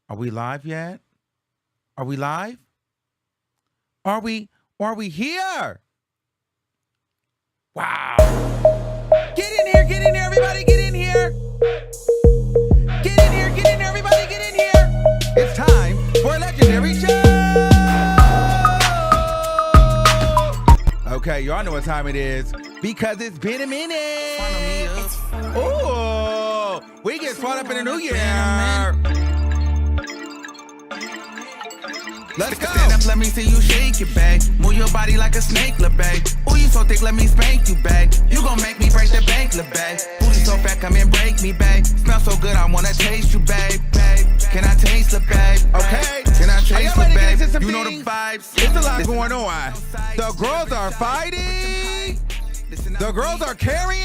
Are we live yet? Are we live? Are we here? Wow. Get in here, everybody, get in here. Get in here, everybody, get in here. It's time for a legendary show. Okay, y'all know what time it is because it's been a minute. Ooh, we get caught up in the new year. Let's go. Stand up, let me see you shake it, babe. Move your body like a snake, la babe. Ooh, you so thick, let me spank you, babe. You gon' make me break the bank, la babe. Booty so fat, come and break me, babe. Smell so good, I wanna taste you, babe. Can I taste the babe? Okay. Can I taste the babe? You know things? the vibes. It's a lot going on. The girls are fighting. The girls are carrying.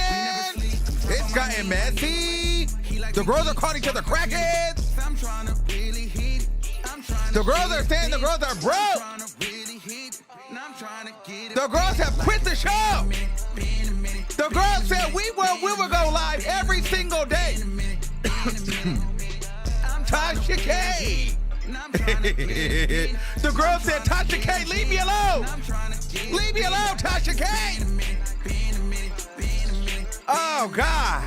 It's gotten messy. The girls are calling each other crackheads. The girls are saying the girls are broke. The girls have quit the show. The girls said we will go live every single day. Tasha K. The girl said, Tasha K, leave me alone. Leave me alone, Tasha K. Oh, God.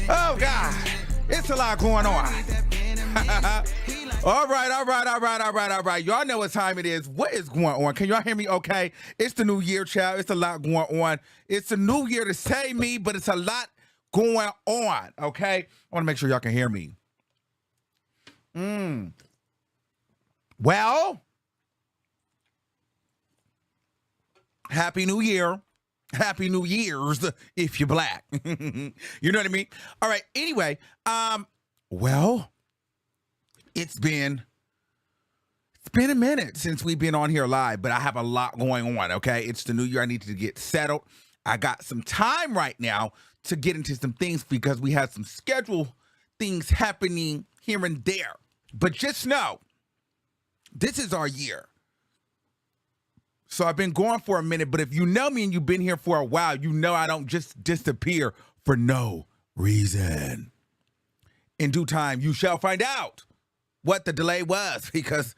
Oh, God. It's a lot going on. All right. Y'all know what time it is. What is going on? Can y'all hear me okay? It's the new year, child. It's a lot going on. It's a new year to save me, but it's a lot going on, okay? I want to make sure y'all can hear me. Well, Happy New Year. Happy New Year's if you're black. You know what I mean? All right, anyway, well, it's been a minute since we've been on here live, but I have a lot going on, okay? It's the new year. I need to get settled. I got some time right now to get into some things because we had some schedule things happening here and there. But just know, this is our year. So I've been going for a minute, but if you know me and you've been here for a while, you know I don't just disappear for no reason. In due time, you shall find out what the delay was because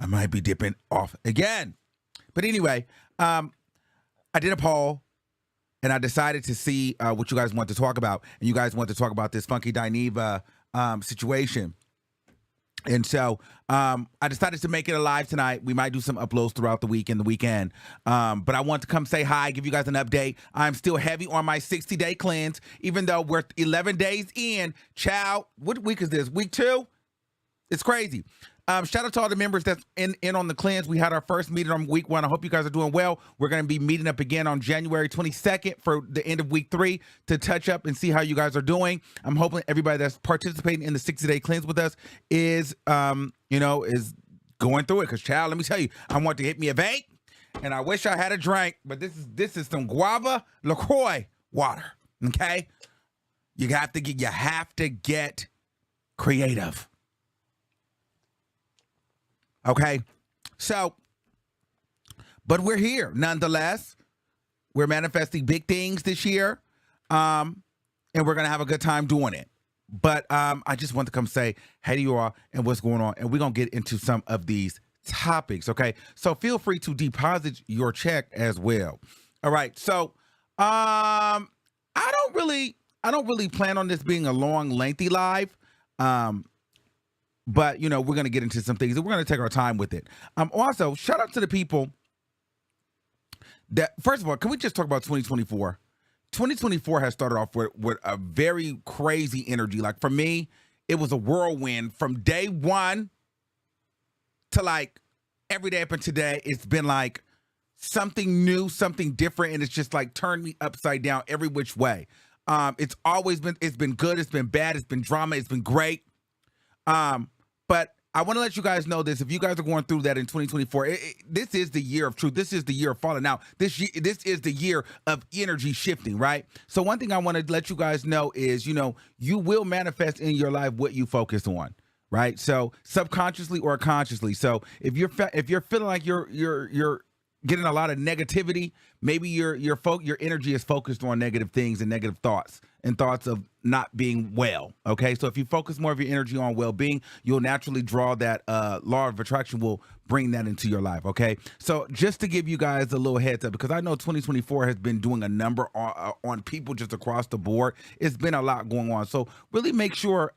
I might be dipping off again. But anyway, I did a poll and I decided to see what you guys want to talk about. And you guys want to talk about this funky Dineva situation. And so I decided to make it a live tonight. We might do some uploads throughout the week and the weekend. But I want to come say hi, give you guys an update. I'm still heavy on my 60-day cleanse, even though we're 11 days in. Child, what week is this? Week 2? It's crazy. Shout out to all the members that's in on the cleanse. We had our first meeting on week 1. I hope you guys are doing well. We're going to be meeting up again on January 22nd for the end of week 3 to touch up and see how you guys are doing. I'm hoping everybody that's participating in the 60-day cleanse with us is, is going through it. Because, child, let me tell you, I want to hit me a vape, and I wish I had a drink, but this is some guava LaCroix water, okay? You have to get creative. Okay, so, but we're here nonetheless. We're manifesting big things this year, and we're gonna have a good time doing it. But I just want to come say hey to you all and what's going on, and we're gonna get into some of these topics. Okay, so feel free to deposit your check as well. All right, so I don't really plan on this being a long, lengthy live. But, we're going to get into some things and we're going to take our time with it. Also, shout out to the people that, first of all, can we just talk about 2024? 2024 has started off with a very crazy energy. Like for me, it was a whirlwind from day one to like every day up until today. It's been like something new, something different. And it's just like turned me upside down every which way. It's been good. It's been bad. It's been drama. It's been great. But I want to let you guys know this. If you guys are going through that in 2024, this is the year of truth. This is the year of falling out. This is the year of energy shifting, right? So one thing I want to let you guys know is, you will manifest in your life what you focus on, right? So subconsciously or consciously. So if you're feeling like you're getting a lot of negativity, maybe your energy is focused on negative things and negative thoughts and thoughts of not being well. Okay, so if you focus more of your energy on well-being, you'll naturally draw that law of attraction will bring that into your life. Okay, so just to give you guys a little heads up, because I know 2024 has been doing a number on people just across the board. It's been a lot going on, so really make sure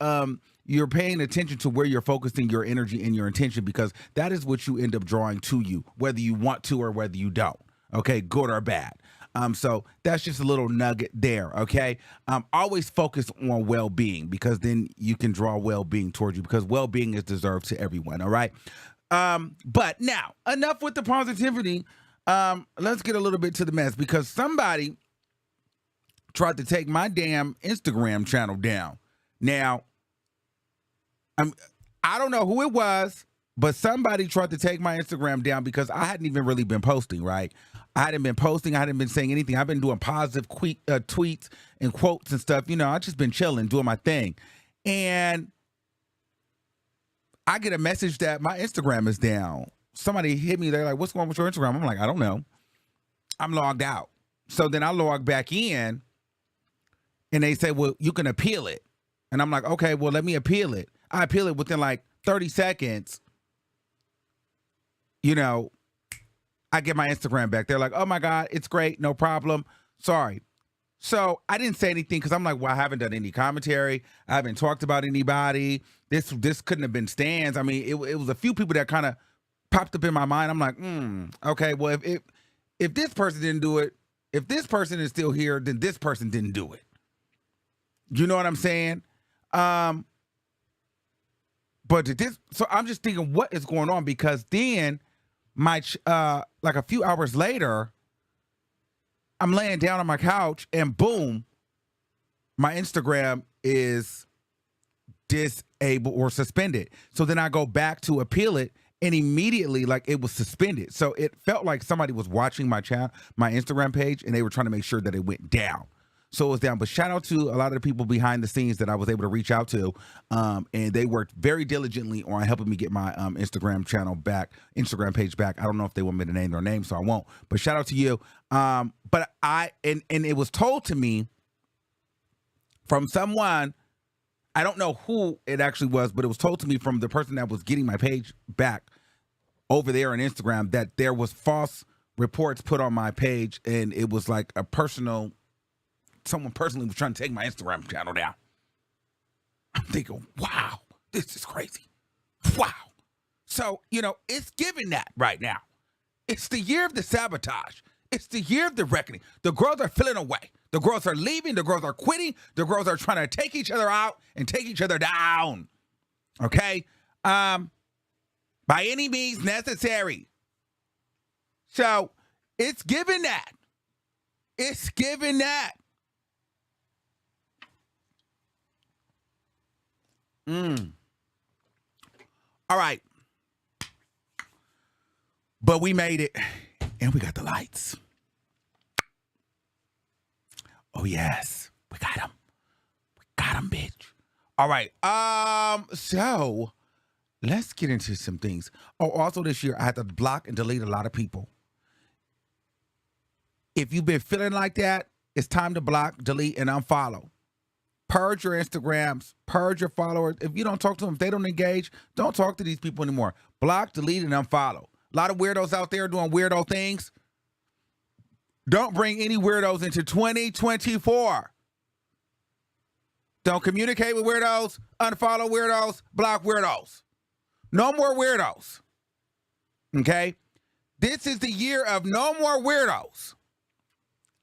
you're paying attention to where you're focusing your energy and your intention, because that is what you end up drawing to you, whether you want to or whether you don't. Okay, good or bad. So that's just a little nugget there, okay? Always focus on well-being, because then you can draw well-being towards you, because well-being is deserved to everyone, all right? But now, enough with the positivity. Let's get a little bit to the mess, because somebody tried to take my damn Instagram channel down. Now, I don't know who it was, but somebody tried to take my Instagram down because I hadn't even really been posting, right? I hadn't been posting. I hadn't been saying anything. I've been doing positive tweets and quotes and stuff. You know, I've just been chilling, doing my thing. And I get a message that my Instagram is down. Somebody hit me. They're like, what's going on with your Instagram? I'm like, I don't know. I'm logged out. So then I log back in and they say, well, you can appeal it. And I'm like, okay, well, let me appeal it. I appeal it within like 30 seconds. You know, I get my Instagram back. They're like, oh my God, it's great. No problem. Sorry. So I didn't say anything because I'm like, well, I haven't done any commentary. I haven't talked about anybody. This couldn't have been Stan's. I mean, it was a few people that kind of popped up in my mind. I'm like, okay, well, if this person didn't do it, if this person is still here, then this person didn't do it. You know what I'm saying? But so I'm just thinking, what is going on? Because then like a few hours later, I'm laying down on my couch and boom, my Instagram is disabled or suspended. So then I go back to appeal it and immediately like it was suspended. So it felt like somebody was watching my Instagram page and they were trying to make sure that it went down. So it was down. But shout out to a lot of the people behind the scenes that I was able to reach out to. And they worked very diligently on helping me get my Instagram page back. I don't know if they want me to name their name, so I won't. But shout out to you. But and it was told to me from someone, I don't know who it actually was, but it was told to me from the person that was getting my page back over there on Instagram that there was false reports put on my page, and it was like someone personally was trying to take my Instagram channel down. I'm thinking, wow, this is crazy. Wow. So, you know, it's giving that right now. It's the year of the sabotage. It's the year of the reckoning. The girls are feeling away. The girls are leaving. The girls are quitting. The girls are trying to take each other out and take each other down. Okay? By any means necessary. So, it's giving that. It's giving that. All right. But we made it. And we got the lights. Oh, yes. We got them. We got them, bitch. All right. So let's get into some things. Oh, also this year, I had to block and delete a lot of people. If you've been feeling like that, it's time to block, delete, and unfollow. Purge your Instagrams, purge your followers. If you don't talk to them, if they don't engage, don't talk to these people anymore. Block, delete, and unfollow. A lot of weirdos out there doing weirdo things. Don't bring any weirdos into 2024. Don't communicate with weirdos, unfollow weirdos, block weirdos. No more weirdos. Okay? This is the year of no more weirdos.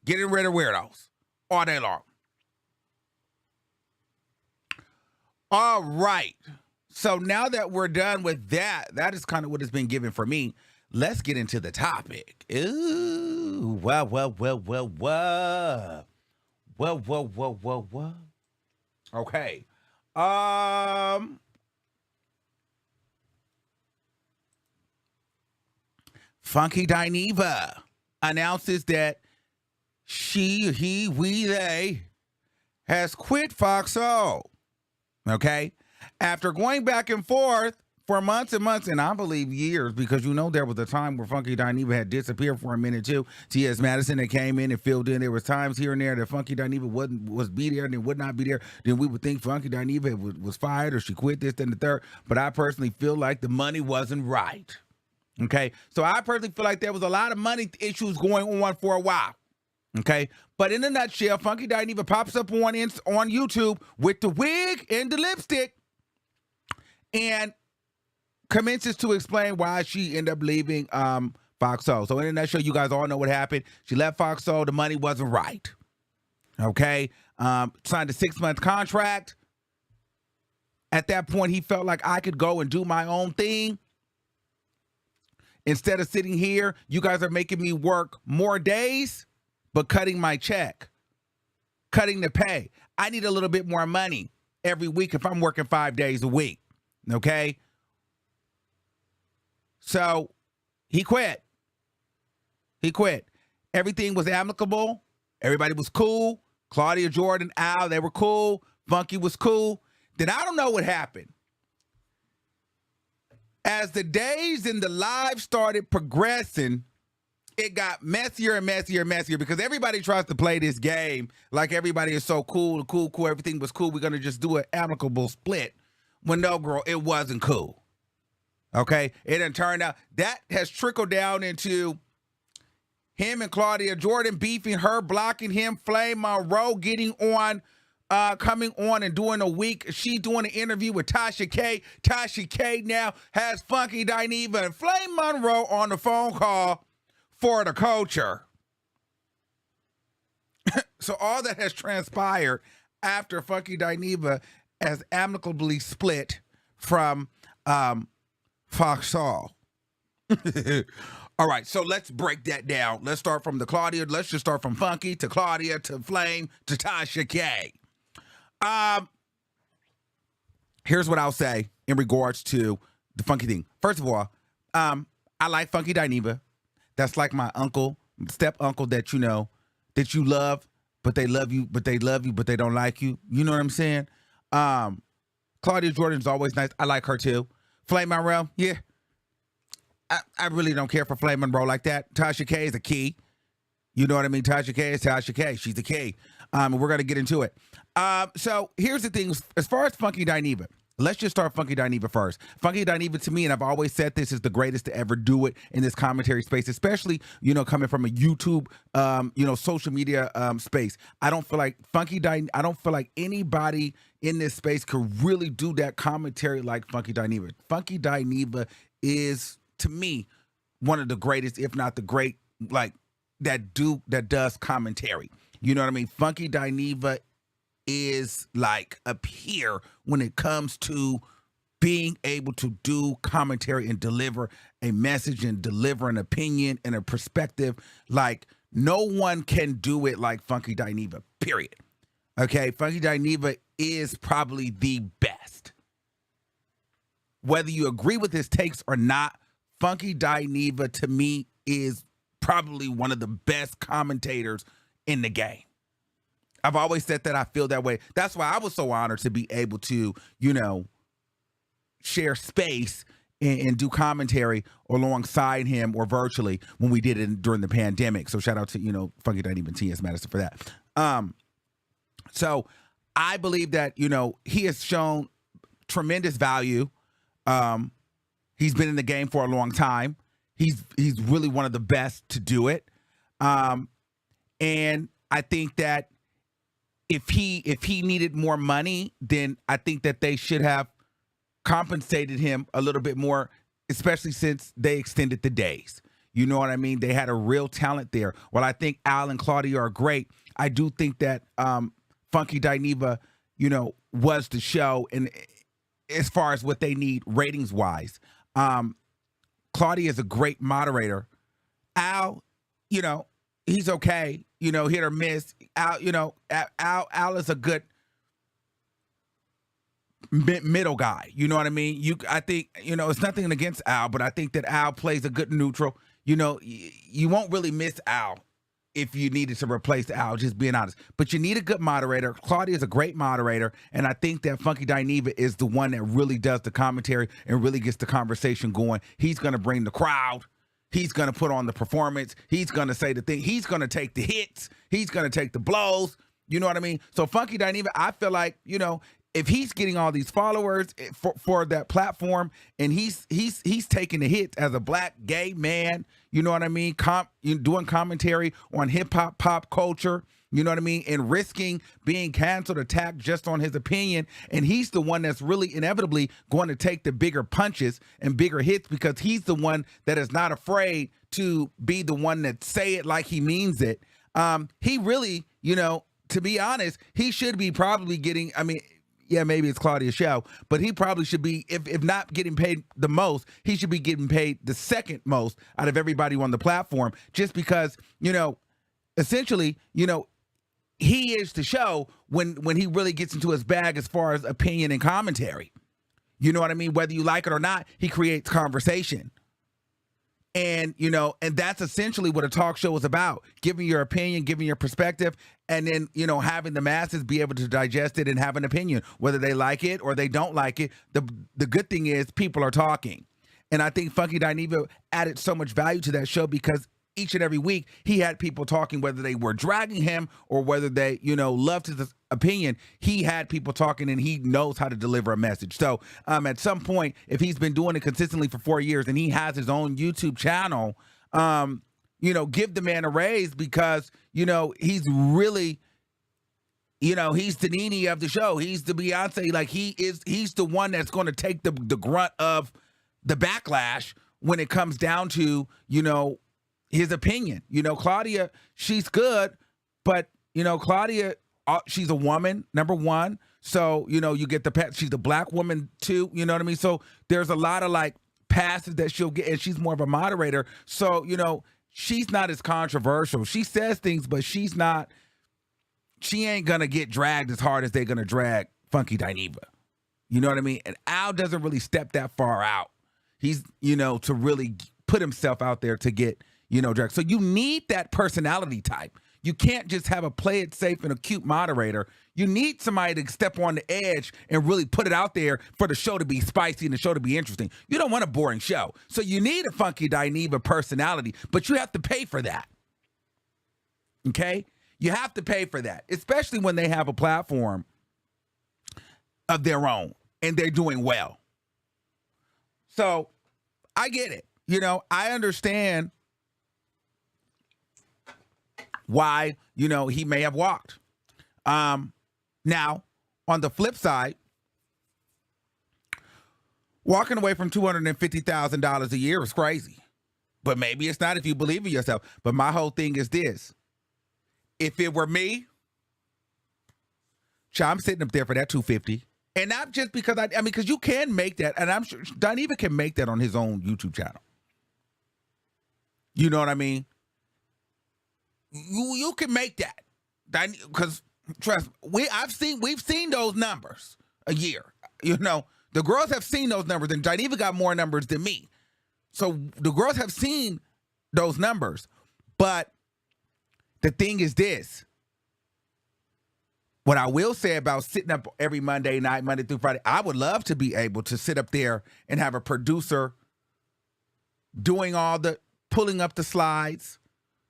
Getting rid of weirdos all day long. All right. So now that we're done with that, that is kind of what has been given for me. Let's get into the topic. Ooh, well. Okay. Funky Dineva announces that they has quit Fox O. Okay, after going back and forth for months and months, and I believe years, because there was a time where Funky Dineva had disappeared for a minute too. T.S. Madison that came in and filled in. There was times here and there that Funky Dineva was be there and then would not be there. Then we would think Funky Dineva was fired or she quit this, then the third. But I personally feel like the money wasn't right. Okay, so I personally feel like there was a lot of money issues going on for a while. Okay, but in a nutshell, Funky Dineva pops up on YouTube with the wig and the lipstick, and commences to explain why she ended up leaving Fox Soul. So in a nutshell, you guys all know what happened. She left Fox Soul. The money wasn't right. Okay, signed a 6-month contract. At that point, he felt like I could go and do my own thing. Instead of sitting here, you guys are making me work more days, but cutting my check, cutting the pay. I need a little bit more money every week if I'm working 5 days a week. Okay? So he quit. Everything was amicable. Everybody was cool. Claudia, Jordan, Al, they were cool. Funky was cool. Then I don't know what happened. As the days and the live started progressing, it got messier and messier and messier, because everybody tries to play this game like everybody is so cool, everything was cool. We're going to just do an amicable split. When no, girl, it wasn't cool. Okay? It done turned out. That has trickled down into him and Claudia Jordan beefing, her blocking him, Flame Monroe getting on, coming on and doing a week. She doing an interview with Tasha K. Tasha K now has Funky Dineva and Flame Monroe on the phone call for the culture. So all that has transpired after Funky Dineva has amicably split from Fox Soul. All right, so let's break that down. Let's start from the Claudia. Let's just start from Funky to Claudia to Flame to Tasha K. Here's what I'll say in regards to the Funky thing. First of all, I like Funky Dineva. That's like my uncle, step uncle that that you love, but they love you, but they don't like you. You know what I'm saying? Claudia Jordan's always nice. I like her too. Flame Monroe, yeah. I really don't care for Flame Monroe like that. Tasha K is a key. You know what I mean? Tasha K is Tasha K. She's a key. We're going to get into it. So here's the thing. As far as Funky Dineva, let's just start Funky Dineva first. Funky Dineva, to me, and I've always said this, is the greatest to ever do it in this commentary space, especially, coming from a YouTube, social media space. I don't feel like I don't feel like anybody in this space could really do that commentary like Funky Dineva. Funky Dineva is, to me, one of the greatest, if not the great, that does commentary. You know what I mean? Funky Dineva is like a peer when it comes to being able to do commentary and deliver a message and deliver an opinion and a perspective. Like, no one can do it like Funky Dineva, period. Okay, Funky Dineva is probably the best. Whether you agree with his takes or not, Funky Dineva, to me, is probably one of the best commentators in the game. I've always said that I feel that way. That's why I was so honored to be able to, share space and do commentary alongside him or virtually when we did it during the pandemic. So shout out to, Funky Dineva and T.S. Madison for that. So I believe that, he has shown tremendous value. He's been in the game for a long time. He's really one of the best to do it. And I think that if he needed more money, then I think that they should have compensated him a little bit more, especially since they extended the days. You know what I mean? They had a real talent there. While I think Al and Claudia are great, I do think that Funky Dineva, was the show, and as far as what they need ratings wise. Claudia is a great moderator. Al, he's okay, hit or miss. Al is a good middle guy. You know what I mean? I think, it's nothing against Al, but I think that Al plays a good neutral. You won't really miss Al. if you needed to replace Al, just being honest. But you need a good moderator. Claudia is a great moderator, and I think that Funky Dineva is the one that really does the commentary and really gets the conversation going. He's going to bring the crowd. He's going to put on the performance. He's going to say the thing. He's going to take the hits. He's going to take the blows. You know what I mean? So Funky Dineva, I feel like, you know, if he's getting all these followers for that platform, and he's taking the hits as a black gay man, you know what I mean, doing commentary on hip hop, pop culture, you know what I mean, and risking being canceled, attacked just on his opinion, and he's the one that's really inevitably going to take the bigger punches and bigger hits because he's the one that is not afraid to be the one that say it like he means it. He really, you know, to be honest, he should be probably getting, I mean, yeah, maybe it's Claudia's show, but he probably should be, if not getting paid the most, he should be getting paid the second most out of everybody on the platform, just because, you know, essentially, you know, he is the show when he really gets into his bag as far as opinion and commentary. You know what I mean? Whether you like it or not, he creates conversation. And, you know, and that's essentially what a talk show is about, giving your opinion, giving your perspective, and then, you know, having the masses be able to digest it and have an opinion, whether they like it or they don't like it. The good thing is people are talking. And I think Funky Dineva added so much value to that show because each and every week he had people talking, whether they were dragging him or whether they, you know, loved his opinion. He had people talking and he knows how to deliver a message. So at some point, if he's been doing it consistently for 4 years and he has his own YouTube channel, you know, give the man a raise because, you know, he's really, you know, he's the Nene of the show. He's the Beyonce. Like he's the one that's going to take the grunt of the backlash when it comes down to, you know, his opinion. You know, Claudia, she's good, but, you know, Claudia, she's a woman, number one. So, you know, you get she's a black woman too, you know what I mean? So there's a lot of like passes that she'll get, and she's more of a moderator. So, you know, she's not as controversial. She says things, but she ain't gonna get dragged as hard as they're gonna drag Funky Dineva. You know what I mean? And Al doesn't really step that far out. He's, you know, to really put himself out there to get, you know, drag. So you need that personality type. You can't just have a play it safe and a cute moderator. You need somebody to step on the edge and really put it out there for the show to be spicy and the show to be interesting. You don't want a boring show. So you need a Funky Dineva personality, but you have to pay for that. Okay? You have to pay for that, especially when they have a platform of their own and they're doing well. So I get it. You know, I understand why, you know, he may have walked. Now, on the flip side, walking away from $250,000 a year is crazy. But maybe it's not if you believe in yourself. But my whole thing is this. If it were me, I'm sitting up there for that $250. And not just because I mean, because you can make that, and I'm sure Dineva can make that on his own YouTube channel. You know what I mean? You can make that, because trust me, we've seen those numbers a year. You know, the girls have seen those numbers, and Dineva got more numbers than me. So the girls have seen those numbers. But the thing is this. What I will say about sitting up every Monday night, Monday through Friday, I would love to be able to sit up there and have a producer doing all the pulling up the slides,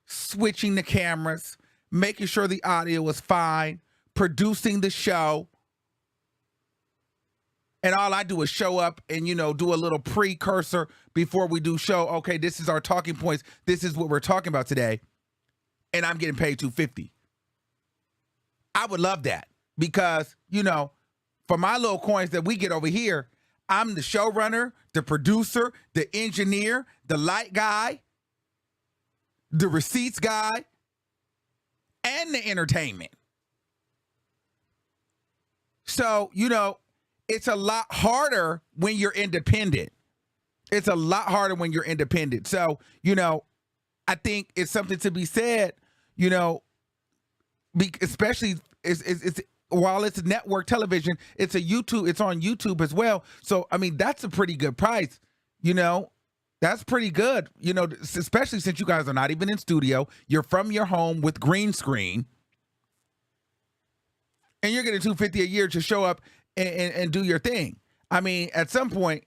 switching the cameras, making sure the audio is fine, producing the show. And all I do is show up and, you know, do a little precursor before we do show. Okay, this is our talking points. This is what we're talking about today. And I'm getting paid $250. I would love that because, you know, for my little coins that we get over here, I'm the showrunner, the producer, the engineer, the light guy, the receipts guy, and the entertainment. So, you know, it's a lot harder when you're independent. It's a lot harder when you're independent. So, you know, I think it's something to be said, you know, especially it's while it's network television, it's on YouTube as well. So, I mean, that's a pretty good price, you know, That's pretty good, especially since you guys are not even in studio. You're from your home with green screen, and you're getting $250 a year to show up and do your thing. I mean, at some point,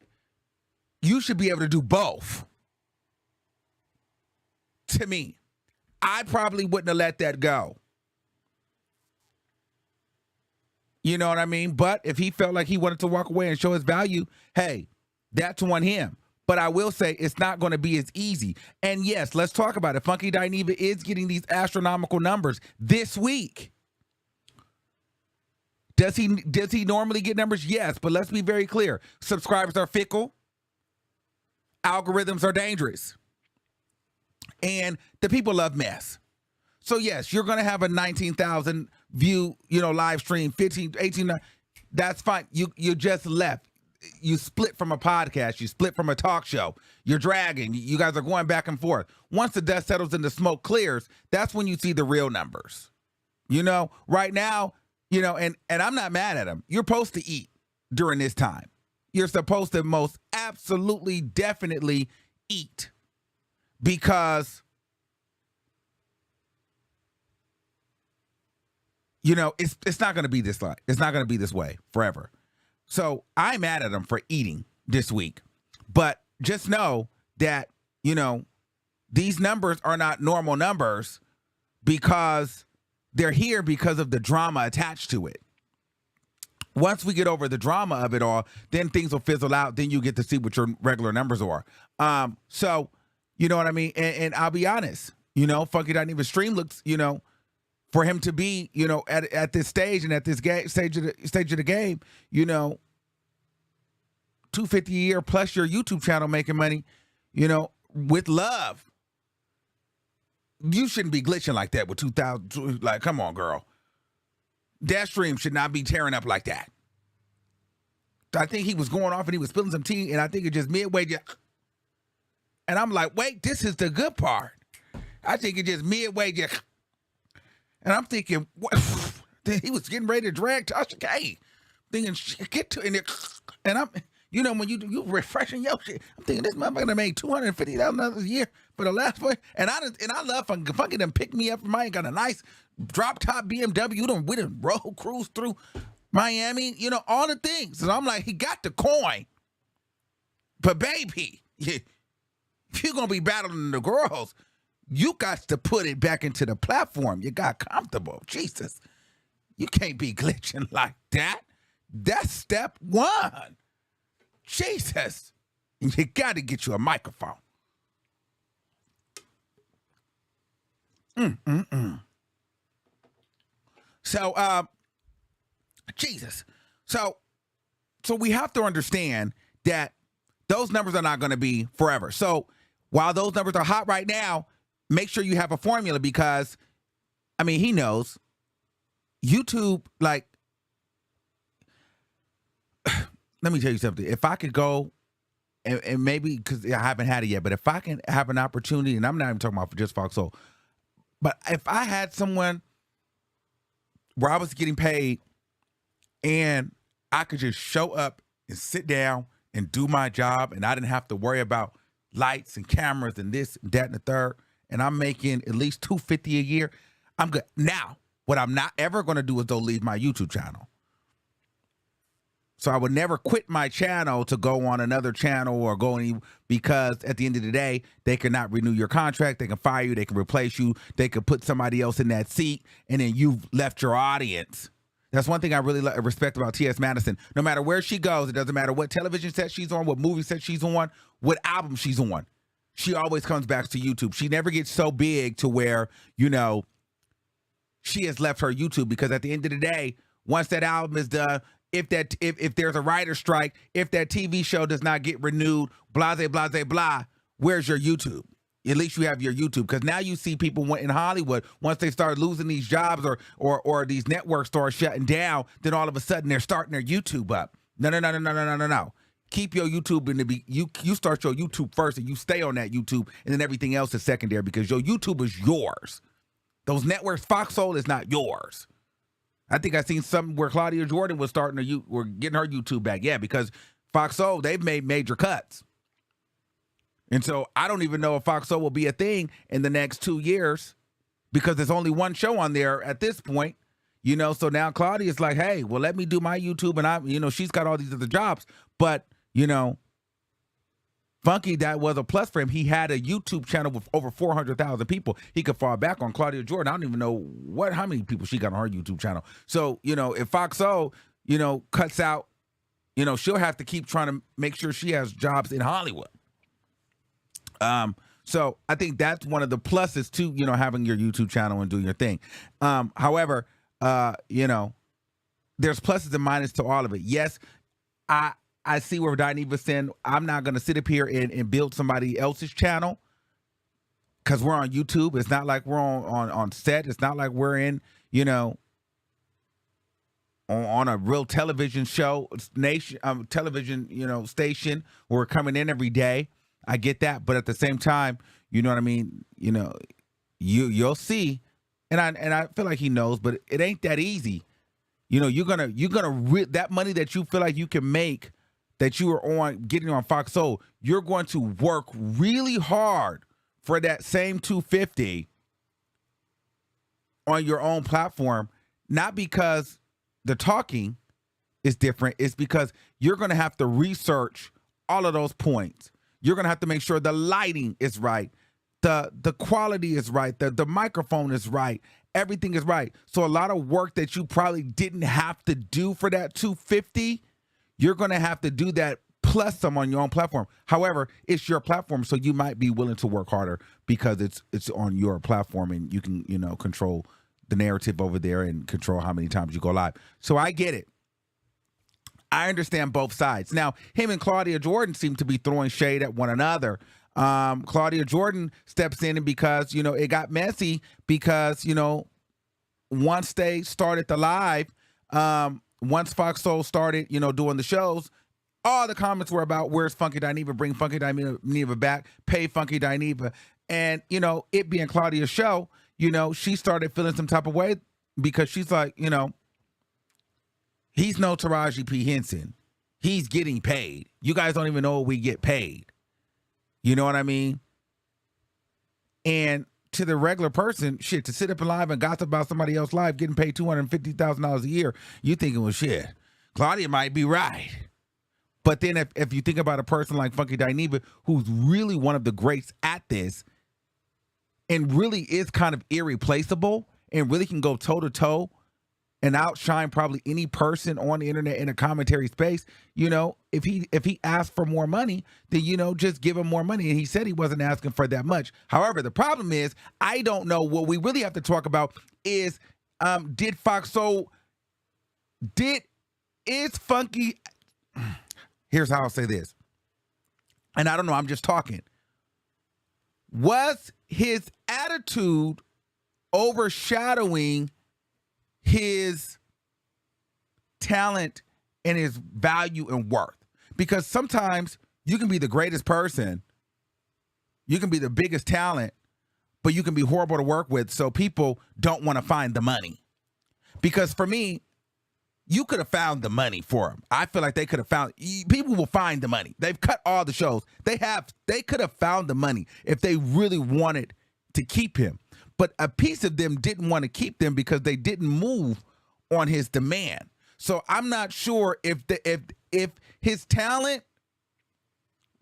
you should be able to do both. To me, I probably wouldn't have let that go. You know what I mean? But if he felt like he wanted to walk away and show his value, hey, that's on him. But I will say it's not going to be as easy. And yes, let's talk about it. Funky Dineva is getting these astronomical numbers this week. Does he normally get numbers? Yes, but let's be very clear. Subscribers are fickle. Algorithms are dangerous. And the people love mess. So yes, you're going to have a 19,000 view, live stream, 15, 18, that's fine. You just left. You split from a podcast. You split from a talk show. You're dragging. You guys are going back and forth. Once the dust settles and the smoke clears, that's when you see the real numbers. Right now, and I'm not mad at him. You're supposed to eat during this time. You're supposed to most absolutely, definitely eat because, it's not going to be this way. It's not going to be this way forever. So I'm mad at him for eating this week. But just know that, these numbers are not normal numbers because they're here because of the drama attached to it. Once we get over the drama of it all, then things will fizzle out. Then you get to see what your regular numbers are. So, you know what I mean? And I'll be honest, Funky Dineva stream looks, for him to be, at this stage and at this stage of the game, $250 a year plus your YouTube channel making money, with love. You shouldn't be glitching like that with 2,000. Like, come on, girl. That stream should not be tearing up like that. I think he was going off and he was spilling some tea, and I think it just midway. And I'm like, wait, this is the good part. I think it just midway. And I'm thinking, what? He was getting ready to drag Tasha K. Thinking, get to it. And I'm, when you refreshing your shit, I'm thinking this motherfucker made $250,000 a year for the last one. And I love Funky them pick me up from Miami. Got a nice drop top BMW. We done road cruise through Miami. All the things. And I'm like, he got the coin. But baby, if you're gonna be battling the girls, you got to put it back into the platform. You got comfortable. Jesus. You can't be glitching like that. That's step one. Jesus. And you got to get you a microphone. So, Jesus. So we have to understand that those numbers are not going to be forever. So while those numbers are hot right now, make sure you have a formula because, he knows YouTube, like, let me tell you something. If I could go and maybe, because I haven't had it yet, but if I can have an opportunity, and I'm not even talking about just Fox Soul, but if I had someone where I was getting paid and I could just show up and sit down and do my job and I didn't have to worry about lights and cameras and this, and that, and the third, and I'm making at least $250 a year, I'm good. Now, what I'm not ever going to do is leave my YouTube channel. So I would never quit my channel to go on another channel or because at the end of the day, they cannot renew your contract. They can fire you. They can replace you. They can put somebody else in that seat, and then you've left your audience. That's one thing I really respect about T.S. Madison. No matter where she goes, it doesn't matter what television set she's on, what movie set she's on, what album she's on. She always comes back to YouTube. She never gets so big to where, she has left her YouTube, because at the end of the day, once that album is done, if there's a writer's strike, if that TV show does not get renewed, blah, blah, blah, blah, where's your YouTube? At least you have your YouTube, because now you see people in Hollywood, once they start losing these jobs or these networks start shutting down, then all of a sudden they're starting their YouTube up. No. Keep your YouTube you start your YouTube first and you stay on that YouTube, and then everything else is secondary, because your YouTube is yours. Those networks, Fox Soul is not yours. I think I seen something where Claudia Jordan was getting her YouTube back. Yeah, because Fox Soul, they've made major cuts. And so I don't even know if Fox Soul will be a thing in the next 2 years because there's only one show on there at this point. So now Claudia's like, hey, well, let me do my YouTube. And she's got all these other jobs. But, Funky, that was a plus for him. He had a YouTube channel with over 400,000 people. He could fall back on Claudia Jordan. I don't even know how many people she got on her YouTube channel. So, if Fox Soul, cuts out, she'll have to keep trying to make sure she has jobs in Hollywood. So I think that's one of the pluses to, having your YouTube channel and doing your thing. However, there's pluses and minuses to all of it. Yes, I see where Dineva's saying, I'm not going to sit up here and build somebody else's channel because we're on YouTube. It's not like we're on set. It's not like we're in, on a real television show, television, station where we're coming in every day. I get that. But at the same time, you know what I mean? You'll see. And I feel like he knows, but it ain't that easy. You're gonna that money that you feel like you can make that you are getting on Fox Soul, you're going to work really hard for that same 250 on your own platform, not because the talking is different. It's because you're going to have to research all of those points. You're going to have to make sure the lighting is right, the quality is right, the microphone is right, everything is right. So a lot of work that you probably didn't have to do for that 250, you're going to have to do that plus some on your own platform. However, it's your platform, so you might be willing to work harder because it's on your platform and you can, control the narrative over there and control how many times you go live. So I get it. I understand both sides. Now, him and Claudia Jordan seem to be throwing shade at one another. Claudia Jordan steps in and because, it got messy because, once they started the live, once Fox Soul started, doing the shows, all the comments were about where's Funky Dineva, bring Funky Dineva back, pay Funky Dineva. And, it being Claudia's show, she started feeling some type of way because she's like, he's no Taraji P. Henson. He's getting paid. You guys don't even know what we get paid. You know what I mean? And to the regular person, shit, to sit up and live and gossip about somebody else live getting paid $250,000 a year, you thinking, well, shit, Claudia might be right. But then if you think about a person like Funky Dineva, who's really one of the greats at this and really is kind of irreplaceable and really can go toe-to-toe and outshine probably any person on the internet in a commentary space, if he asked for more money, then, just give him more money. And he said he wasn't asking for that much. However, the problem is, I don't know. What we really have to talk about is, did Fox Soul, is Funky, here's how I'll say this. And I don't know, I'm just talking. Was his attitude overshadowing his talent and his value and worth? Because sometimes you can be the greatest person, you can be the biggest talent, but you can be horrible to work with, so people don't want to find the money. Because for me, you could have found the money for him. I feel like they could have found, people will find the money. They've cut all the shows. They could have found the money if they really wanted to keep him. But a piece of them didn't want to keep them because they didn't move on his demand. So I'm not sure if his talent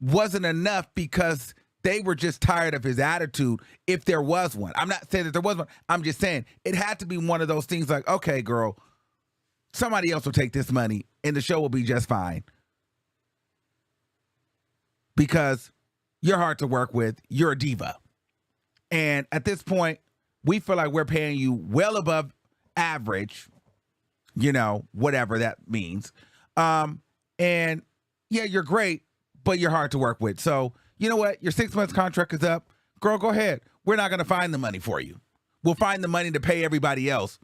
wasn't enough because they were just tired of his attitude, if there was one. I'm not saying that there was one. I'm just saying it had to be one of those things like, okay, girl, somebody else will take this money and the show will be just fine. Because you're hard to work with. You're a diva. And at this point, we feel like we're paying you well above average, whatever that means. And yeah, you're great, but you're hard to work with. So you know what? Your 6 months contract is up. Girl, go ahead. We're not going to find the money for you. We'll find the money to pay everybody else.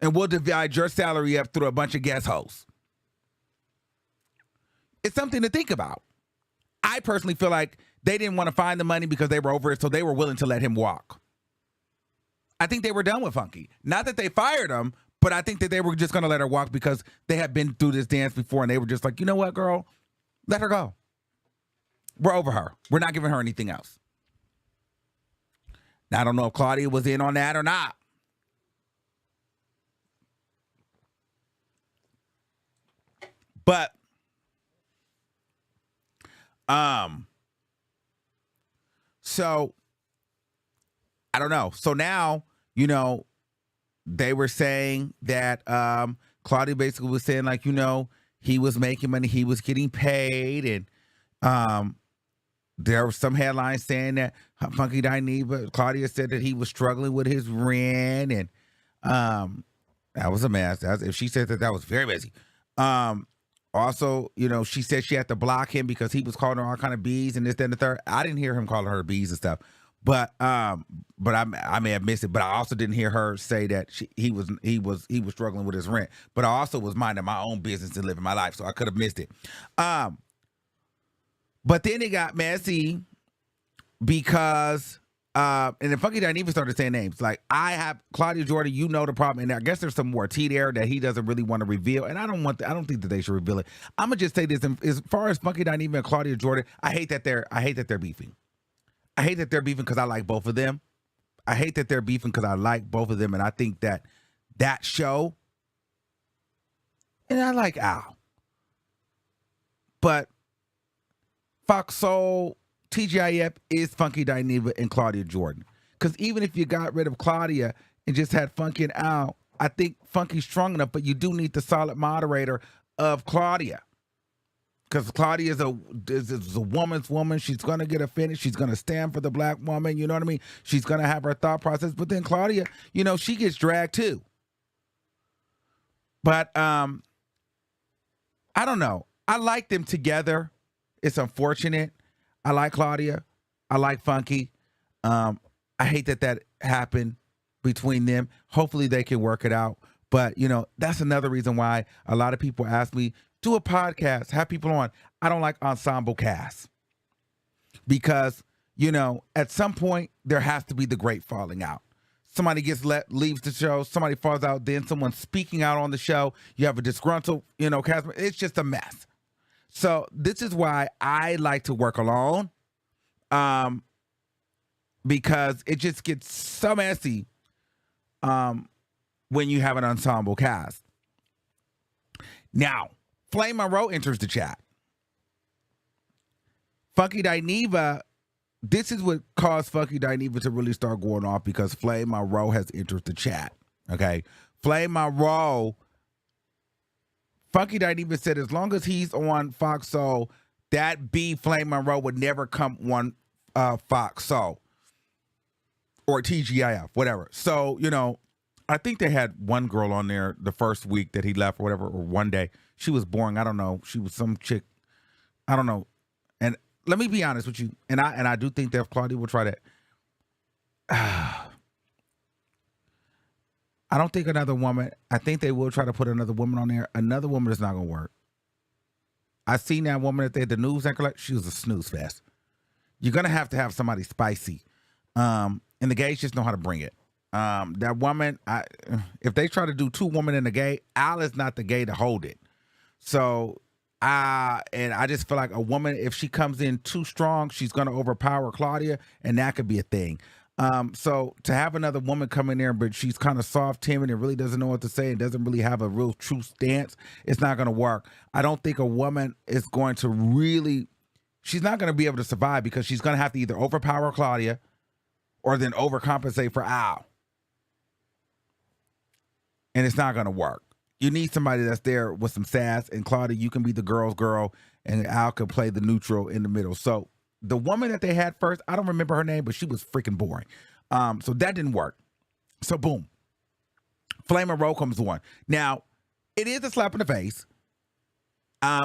And we'll divide your salary up through a bunch of guest hosts. It's something to think about. I personally feel like they didn't want to find the money because they were over it, so they were willing to let him walk. I think they were done with Funky. Not that they fired him, but I think that they were just going to let her walk because they had been through this dance before, and they were just like, you know what, girl? Let her go. We're over her. We're not giving her anything else. Now, I don't know if Claudia was in on that or not. But, so, I don't know. So now, they were saying that Claudia basically was saying, like, he was making money, he was getting paid, and there were some headlines saying that Funky Dineva, Claudia said that he was struggling with his rent, and that was a mess. If she said that was very messy. Also, she said she had to block him because he was calling her all kind of bees and this, that, and the third. I didn't hear him calling her bees and stuff, but I may have missed it. But I also didn't hear her say that he was struggling with his rent. But I also was minding my own business and living my life, so I could have missed it. But then it got messy because and then Funky didn't even started saying names. Like, I have Claudia Jordan, the problem. And I guess there's some more tea there that he doesn't really want to reveal. And I don't think that they should reveal it. I'm gonna just say this: as far as Funky Dineva and Claudia Jordan, I hate that they're beefing. I hate that they're beefing because I like both of them. I hate that they're beefing because I like both of them, and I think that show. And I like Al, but Fox Soul, TGIF is Funky Dineva and Claudia Jordan. Because even if you got rid of Claudia and just had Funky and Al, I think Funky's strong enough, but you do need the solid moderator of Claudia. Because Claudia is a woman's woman. She's going to get offended. She's going to stand for the black woman. You know what I mean? She's going to have her thought process. But then Claudia, she gets dragged too. But I don't know. I like them together. It's unfortunate. I like Claudia. I like Funky. I hate that happened between them. Hopefully they can work it out. But, that's another reason why a lot of people ask me, do a podcast, have people on. I don't like ensemble casts. Because, at some point, there has to be the great falling out. Somebody leaves the show, somebody falls out, then someone's speaking out on the show. You have a disgruntled, cast. It's just a mess. So this is why I like to work alone, because it just gets so messy when you have an ensemble cast. Now, Flame Monroe enters the chat. Funky Dineva, this is what caused Funky Dineva to really start going off, because Flame Monroe has entered the chat. Okay, Flame Monroe. Funky Dineva said as long as he's on Fox Soul, that B Flame Monroe would never come on Fox Soul or TGIF, whatever. So, I think they had one girl on there the first week that he left or whatever, or one day. She was boring. I don't know. She was some chick. I don't know. And let me be honest with you. And I do think that Claudia will try that. I don't think another woman, I think they will try to put another woman on there. Another woman is not going to work. I seen that woman that they had the news anchor, she was a snooze fest. You're going to have somebody spicy. And the gays just know how to bring it. That woman, if they try to do two women in the gay, Al is not the gay to hold it. So, and I just feel like a woman, if she comes in too strong, she's going to overpower Claudia, and that could be a thing. So to have another woman come in there, but she's kind of soft, timid, and really doesn't know what to say and doesn't really have a real true stance, it's not going to work. I don't think a woman is going to really, she's not going to be able to survive, because she's going to have to either overpower Claudia or then overcompensate for Al. And it's not going to work. You need somebody that's there with some sass, and Claudia, you can be the girl's girl, and Al can play the neutral in the middle. So the woman that they had first, I don't remember her name, but she was freaking boring. So that didn't work. So boom, Flame Monroe comes on. Now, it is a slap in the face.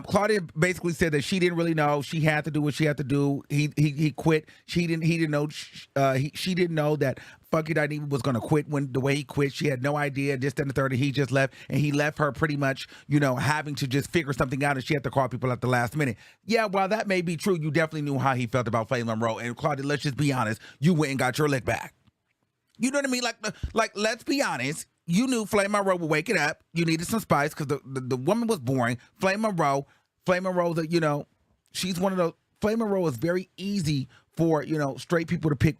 Claudia basically said that she didn't really know. She had to do what she had to do. He quit. He didn't know. She didn't know that Funky Dineva was going to quit when the way he quit. She had no idea. Just in the 30, he just left, and he left her pretty much, having to just figure something out, and she had to call people at the last minute. Yeah, while that may be true, you definitely knew how he felt about Flame Monroe. And Claudia, let's just be honest, you went and got your lick back. You know what I mean? Like let's be honest. You knew Flame Monroe would wake it up. You needed some spice because the woman was boring. Flame Monroe, she's one of those. Flame Monroe is very easy for, straight people to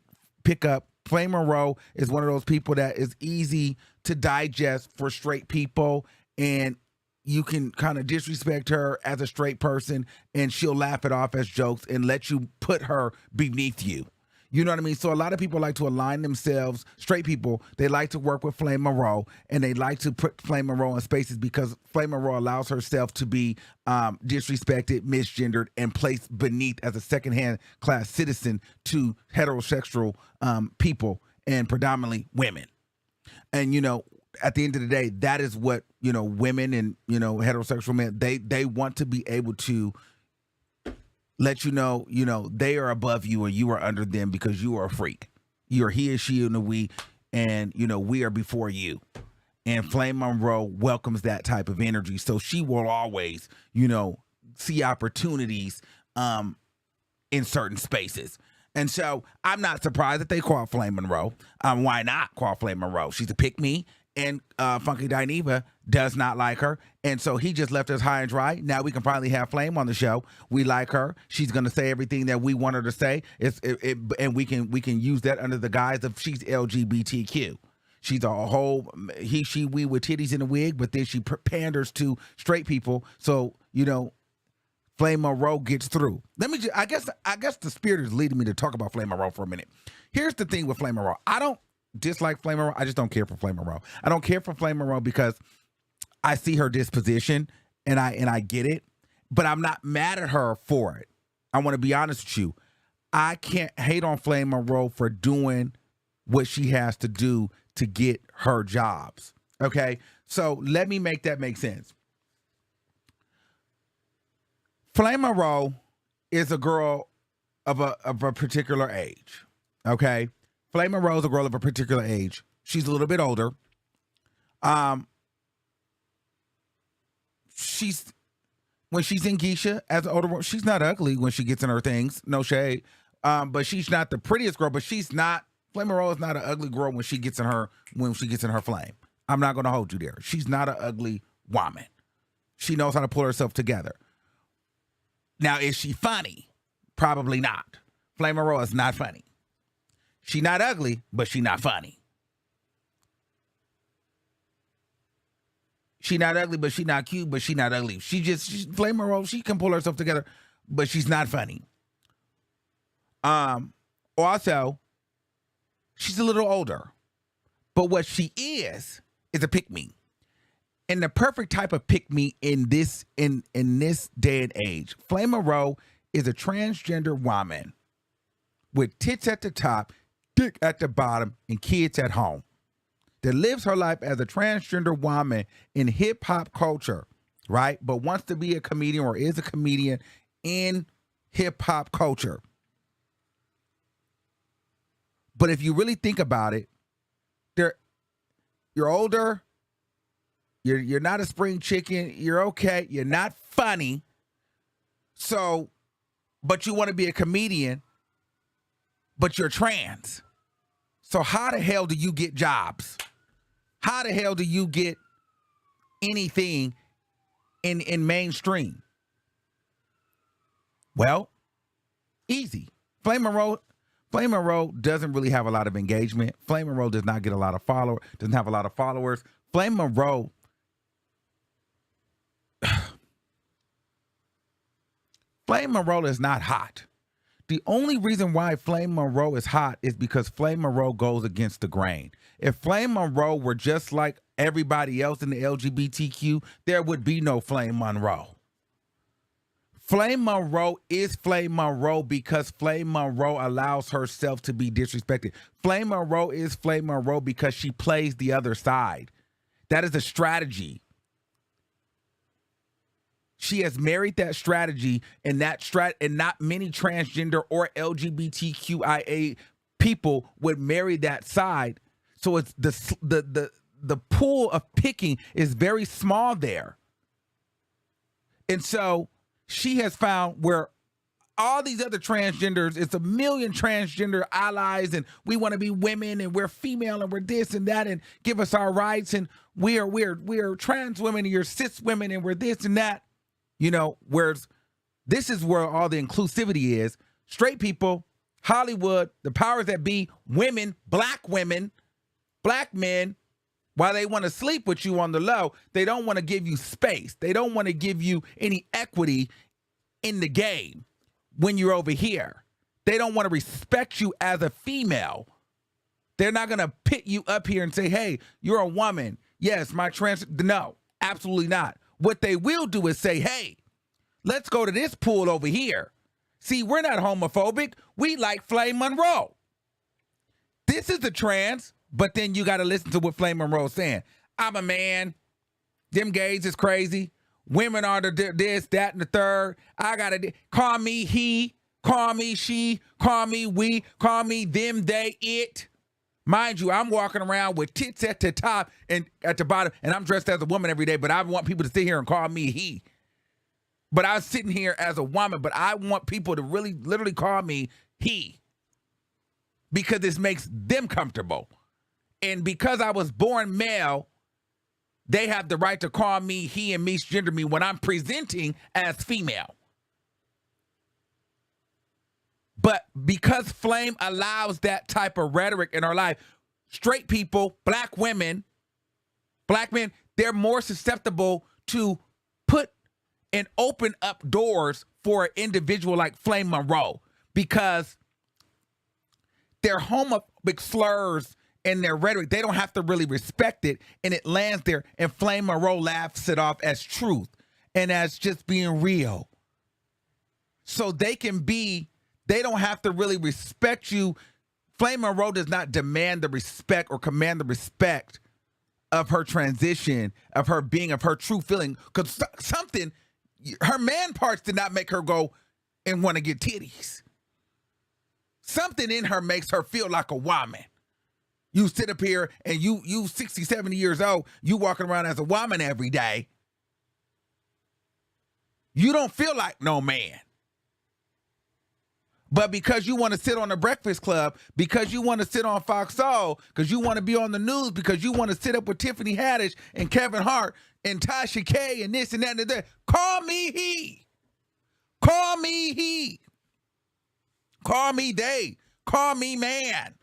pick up. Flame Monroe is one of those people that is easy to digest for straight people, and you can kind of disrespect her as a straight person, and she'll laugh it off as jokes and let you put her beneath you. You know what I mean? So a lot of people like to align themselves, straight people, they like to work with Flame Monroe, and they like to put Flame Monroe in spaces because Flame Monroe allows herself to be disrespected, misgendered, and placed beneath as a secondhand class citizen to heterosexual people, and predominantly women. And, at the end of the day, that is what, women and, heterosexual men, they want to be able to let you know, they are above you and you are under them because you are a freak. You're he and she and the we, and, we are before you. And Flame Monroe welcomes that type of energy. So she will always, see opportunities in certain spaces. And so I'm not surprised that they call Flame Monroe. Why not call Flame Monroe? She's a pick-me. And Funky Dineva does not like her. And so he just left us high and dry. Now we can finally have Flame on the show. We like her. She's going to say everything that we want her to say. And we can use that under the guise of she's LGBTQ. She's a whole he, she, we with titties in a wig, but then she panders to straight people. So, Flame Monroe gets through. I guess the spirit is leading me to talk about Flame Monroe for a minute. Here's the thing with Flame Monroe. I don't dislike Flame Monroe. I just don't care for Flame Monroe. I don't care for Flame Monroe because I see her disposition and I get it, but I'm not mad at her for it. I want to be honest with you. I can't hate on Flame Monroe for doing what she has to do to get her jobs. Okay? So let me make that make sense. Flame Monroe is a girl of a particular age. Okay? Flame Monroe is a girl of a particular age. She's a little bit older. When she's in Geisha as an older woman, she's not ugly when she gets in her things. No shade. But she's not the prettiest girl. But Flame Monroe is not an ugly girl when she gets in her flame. I'm not going to hold you there. She's not an ugly woman. She knows how to pull herself together. Now, is she funny? Probably not. Flame Monroe is not funny. She not ugly, but she not funny. She not ugly, but she not cute, but she not ugly. She's Flame Monroe. She can pull herself together, but she's not funny. Also, she's a little older, but what she is a pick-me. And the perfect type of pick-me in this day and age. Flame Monroe is a transgender woman with tits at the top, dick at the bottom, and kids at home, that lives her life as a transgender woman in hip-hop culture, right? But wants to be a comedian or is a comedian in hip-hop culture. But if you really think about it, you're older, you're not a spring chicken, you're okay, you're not funny, so, but you want to be a comedian, but you're trans. So how the hell do you get jobs? How the hell do you get anything in mainstream? Well, easy. Flame Monroe doesn't really have a lot of engagement. Flame Monroe does not get a lot of doesn't have a lot of followers. Flame Monroe is not hot. The only reason why Flame Monroe is hot is because Flame Monroe goes against the grain. If Flame Monroe were just like everybody else in the LGBTQ, there would be no Flame Monroe. Flame Monroe is Flame Monroe because Flame Monroe allows herself to be disrespected. Flame Monroe is Flame Monroe because she plays the other side. That is a strategy. She has married that strategy, and and not many transgender or LGBTQIA people would marry that side. So it's the pool of picking is very small there. And so she has found where all these other transgenders, it's a million transgender allies, and we want to be women, and we're female, and we're this and that, and give us our rights, and we're trans women, and you're cis women, and we're this and that. Whereas this is where all the inclusivity is. Straight people, Hollywood, the powers that be, women, black men, while they want to sleep with you on the low, they don't want to give you space. They don't want to give you any equity in the game when you're over here. They don't want to respect you as a female. They're not going to pit you up here and say, hey, you're a woman. Yes, no, absolutely not. What they will do is say, hey, let's go to this pool over here. See, we're not homophobic. We like Flame Monroe. This is a trans, but then you got to listen to what Flame Monroe's saying. I'm a man. Them gays is crazy. Women are the this, that, and the third. I got to call me he, call me she, call me we, call me them, they, it. Mind you, I'm walking around with tits at the top and at the bottom, and I'm dressed as a woman every day, but I want people to sit here and call me he. But I'm sitting here as a woman, but I want people to really literally call me he because this makes them comfortable. And because I was born male, they have the right to call me he and misgender me when I'm presenting as female. But because Flame allows that type of rhetoric in our life, straight people, black men, they're more susceptible to put and open up doors for an individual like Flame Monroe because their homophobic slurs and their rhetoric, they don't have to really respect it, and it lands there, and Flame Monroe laughs it off as truth and as just being real. So they don't have to really respect you. Flame Monroe does not demand the respect or command the respect of her transition, of her being, of her true feeling, because her man parts did not make her go and want to get titties. Something in her makes her feel like a woman. You sit up here and you 60, 70 years old, you walking around as a woman every day. You don't feel like no man. But because you want to sit on the Breakfast Club, because you want to sit on Fox Soul, because you want to be on the news, because you want to sit up with Tiffany Haddish and Kevin Hart and Tasha K and this and that and that, call me he. Call me he. Call me they. Call me man.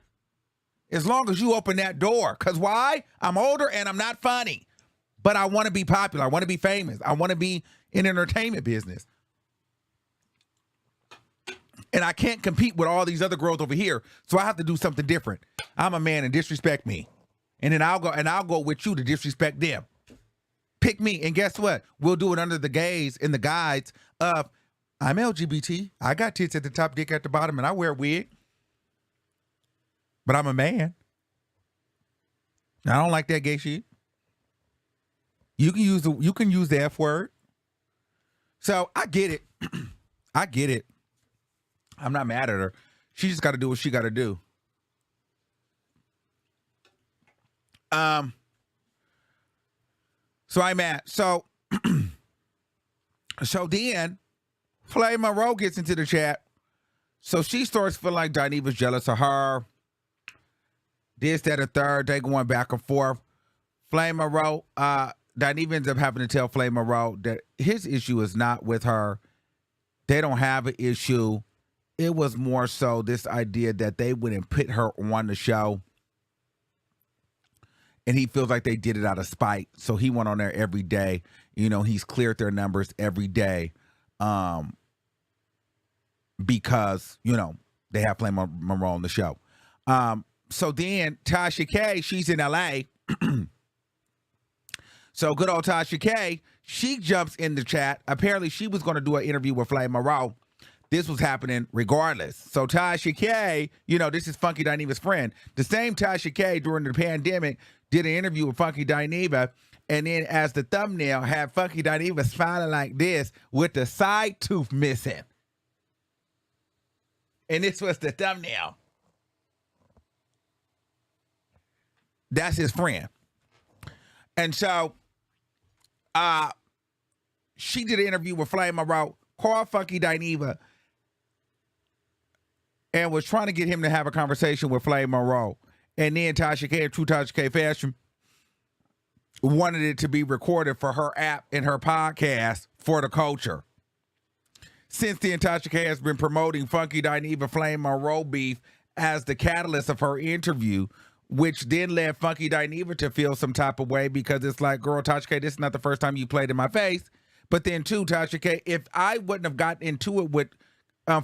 As long as you open that door. Because why? I'm older and I'm not funny. But I want to be popular. I want to be famous. I want to be in entertainment business. And I can't compete with all these other girls over here. So I have to do something different. I'm a man and disrespect me. And then I'll go with you to disrespect them. Pick me. And guess what? We'll do it under the gaze and the guides of I'm LGBT. I got tits at the top, dick at the bottom, and I wear a wig. But I'm a man. I don't like that gay shit. You can use the F word. So I get it. I get it. I'm not mad at her. She just got to do what she got to do. So I'm at. So then Flame Monroe gets into the chat. So she starts feeling like Dineva's jealous of her. This, that, and third. They going back and forth. Flame Monroe, Dineva ends up having to tell Flame Monroe that his issue is not with her. They don't have an issue. It was more so this idea that they wouldn't put her on the show. And he feels like they did it out of spite. So he went on there every day. You know, he's cleared their numbers every day. Because, you know, they have Flame Monroe on the show. So then Tasha K, she's in LA. So good old Tasha K, she jumps in the chat. Apparently she was going to do an interview with Flame Monroe. This was happening regardless. So Tasha K, you know, this is Funky Dineva's friend. The same Tasha K during the pandemic did an interview with Funky Dineva, and then as the thumbnail had Funky Dineva smiling like this with the side tooth missing. And this was the thumbnail. That's his friend. And so she did an interview with Flame Monroe, called Funky Dineva, and was trying to get him to have a conversation with Flame Monroe. And then Tasha K, true Tasha K fashion, wanted it to be recorded for her app and her podcast for the culture. Since then, Tasha K has been promoting Funky Dineva Flame Monroe beef as the catalyst of her interview, which then led Funky Dineva to feel some type of way because it's like, girl, Tasha K, this is not the first time you played in my face. But then, too, Tasha K, if I wouldn't have gotten into it with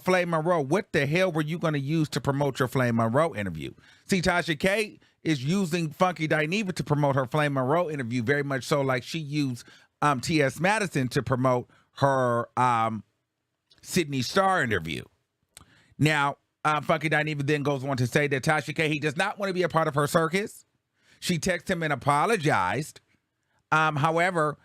Flame Monroe, what the hell were you going to use to promote your Flame Monroe interview? See, Tasha K is using Funky Dineva to promote her Flame Monroe interview very much so like she used T.S. Madison to promote her Sydney Star interview. Now, Funky Dineva then goes on to say that Tasha K, he does not want to be a part of her circus. She texted him and apologized. However,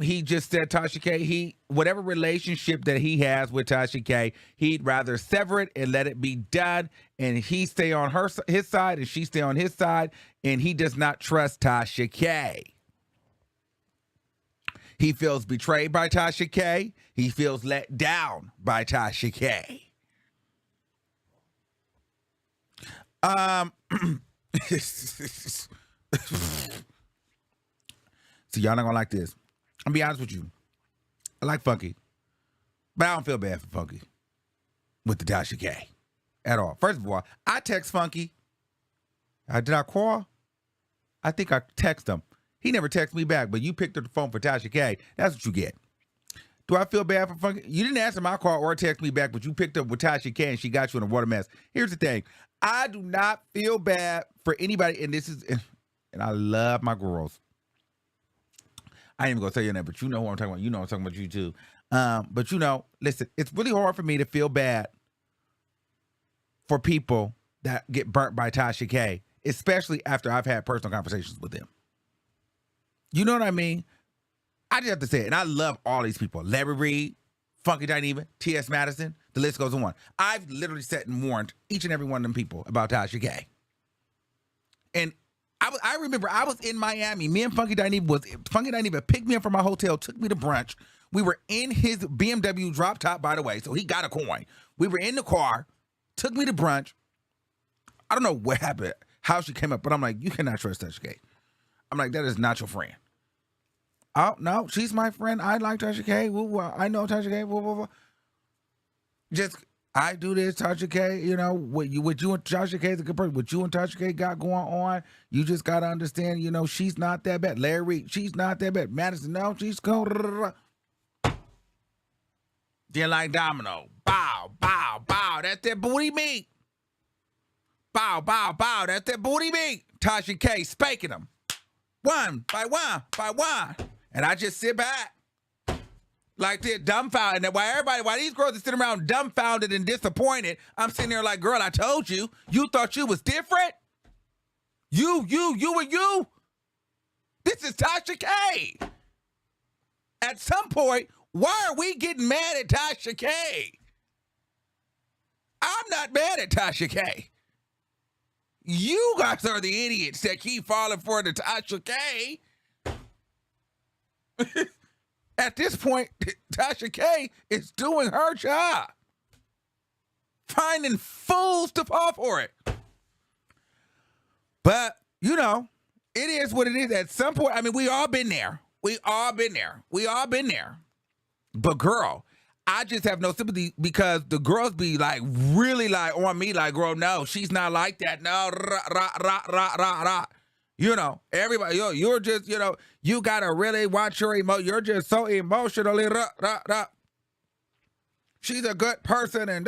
he just said Tasha K, whatever relationship that he has with Tasha K, he'd rather sever it and let it be done, and he stay on his side and she stay on his side, and he does not trust Tasha K. He feels betrayed by Tasha K. He feels let down by Tasha K. So y'all not gonna like this. I'm gonna be honest with you. I like Funky, but I don't feel bad for Funky with the Tasha K at all. First of all, I text Funky. Did I call? I think I text him. He never texted me back, but you picked up the phone for Tasha K. That's what you get. Do I feel bad for Funky? You didn't answer my call or text me back, but you picked up with Tasha K and she got you in a water mess. Here's the thing. I do not feel bad for anybody, and I love my girls. I ain't even gonna tell you that, but you know who I'm talking about. You know I'm talking about you too. But listen, it's really hard for me to feel bad for people that get burnt by Tasha K, especially after I've had personal conversations with them. You know what I mean? I just have to say it. And I love all these people. Larry Reed, Funky Dineva, T.S. Madison, the list goes on. I've literally sat and warned each and every one of them people about Tasha K. And I remember I was in Miami. Me and Funky Dineva picked me up from my hotel, took me to brunch. We were in his BMW drop top, by the way, so he got a coin. We were in the car, took me to brunch. I don't know what happened, how she came up, but I'm like, you cannot trust Tasha K. I'm like, that is not your friend. Oh, no, she's my friend. I like Tasha K. I know Tasha K. Just, I do this, Tasha K. What you and Tasha K is a good person. What you and Tasha K got going on, you just got to understand, she's not that bad. Larry Reed, she's not that bad. Madison, no, she's cool. Then like domino. Bow, bow, bow. That's that booty meat. Bow, bow, bow. That's that booty meat. Tasha K spanking them. One by one by one. And I just sit back like this, dumbfounded. And while these girls are sitting around dumbfounded and disappointed, I'm sitting there like, girl, I told you. You thought you was different? You. This is Tasha K. At some point, why are we getting mad at Tasha K? I'm not mad at Tasha K. You guys are the idiots that keep falling for the Tasha K. At this point, Tasha K is doing her job. Finding fools to fall for it. But, it is what it is. At some point, we all been there. We all been there. But girl, I just have no sympathy because the girls be like really like on me like, girl, no, she's not like that. No, rah. Everybody, you're just, you gotta really watch your emotion. You're just so emotionally rah. She's a good person and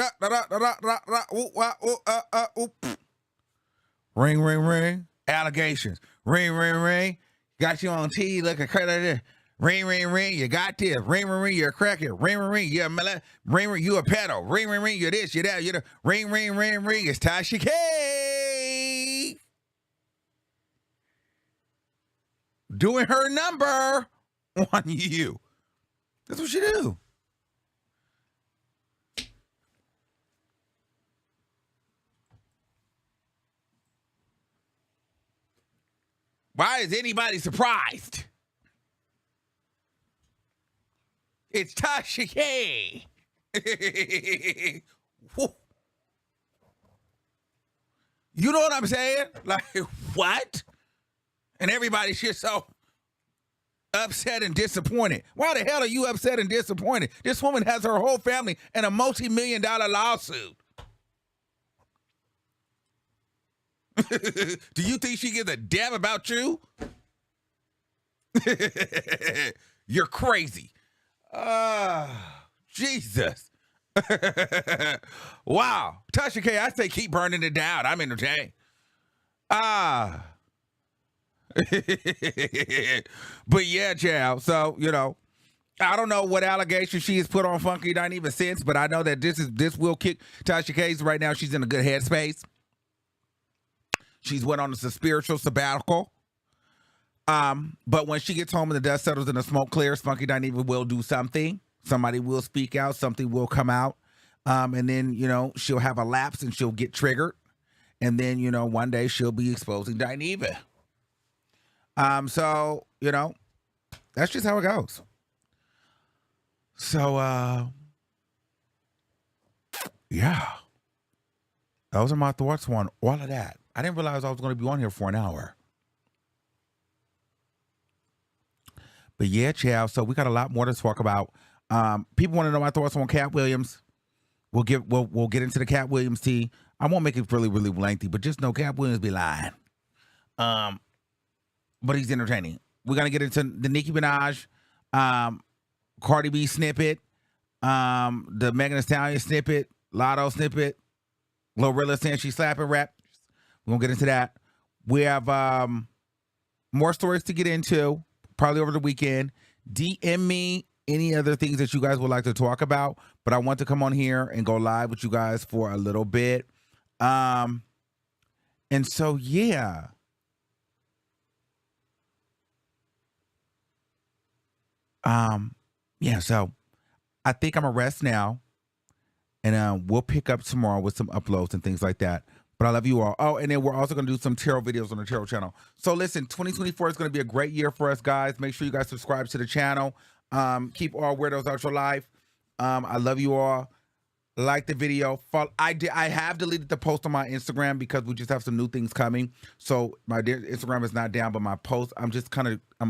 ring. Allegations. Ring. Got you on TV looking crazy like this. Ring, you got this. Ring, you're a cracker. Ring, you're a melon. Ring, you a pedo. Ring, you're this, you're that, you're the ring. It's Tasha K. Doing her number on you. That's what she do. Why is anybody surprised? It's Tasha K. You know what I'm saying? Like, what? And everybody's just so upset and disappointed. Why the hell are you upset and disappointed? This woman has her whole family in a multi-million-dollar lawsuit. Do you think she gives a damn about you? You're crazy. Jesus. Wow. Tasha K, I say keep burning it down. I'm entertained. But yeah, child. So, I don't know what allegation she has put on Funky Dineva since, but I know that this will kick Tasha K's right now. She's in a good headspace. She's went on a spiritual sabbatical. But when she gets home and the dust settles and the smoke clears, Funky Dineva will do something. Somebody will speak out. Something will come out. And then, she'll have a lapse and she'll get triggered. And then, one day she'll be exposing Dineva. So, that's just how it goes. So, yeah. Those are my thoughts on all of that. I didn't realize I was going to be on here for an hour. But yeah, child. So we got a lot more to talk about. People want to know my thoughts on Cat Williams. We'll get into the Cat Williams tea. I won't make it really, really lengthy, but just know Cat Williams be lying. But he's entertaining. We're gonna get into the Nicki Minaj, Cardi B snippet, the Megan Thee Stallion snippet, Lotto snippet, Glorilla saying she's slapping rap. We're gonna get into that. We have more stories to get into, probably over the weekend. DM me any other things that you guys would like to talk about, but I want to come on here and go live with you guys for a little bit. And so, yeah. So I think I'm gonna rest now, and we'll pick up tomorrow with some uploads and things like that. But I love you all. Oh, and then we're also gonna do some tarot videos on the tarot channel. So listen, 2024 is gonna be a great year for us, guys. Make sure you guys subscribe to the channel. Keep all weirdos out your life. I love you all. Like the video. I have deleted the post on my Instagram because we just have some new things coming. So my Instagram is not down, but my post, I'm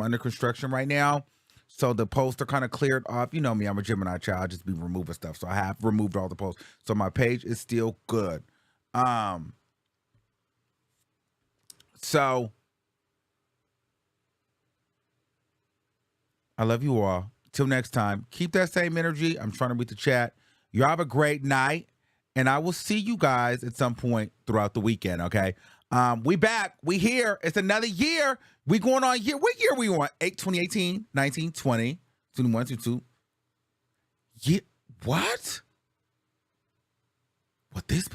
under construction right now. So the posts are kind of cleared off. You know me, I'm a Gemini child. I just be removing stuff. So I have removed all the posts. So my page is still good. So I love you all. Till next time, keep that same energy. I'm trying to read the chat. You have a great night, and I will see you guys at some point throughout the weekend, okay? We back. We here. It's another year. We going on year. What year we on? 2018, 19, 20, 21, 22. Yeah, what? Would this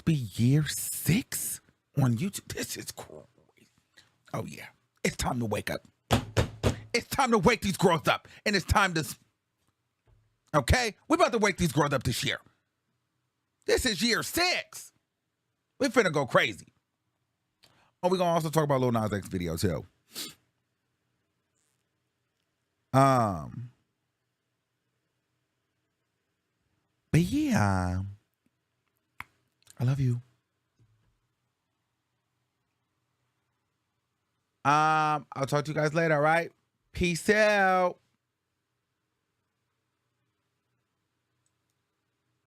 be year 6 on YouTube? This is crazy. Oh, yeah. It's time to wake up. It's time to wake these girls up. And it's time to... Okay? We're about to wake these girls up this year. This is year 6. We finna go crazy. Oh, we're gonna also talk about Lil Nas X video too. But yeah. I love you. I'll talk to you guys later, all right? Peace out.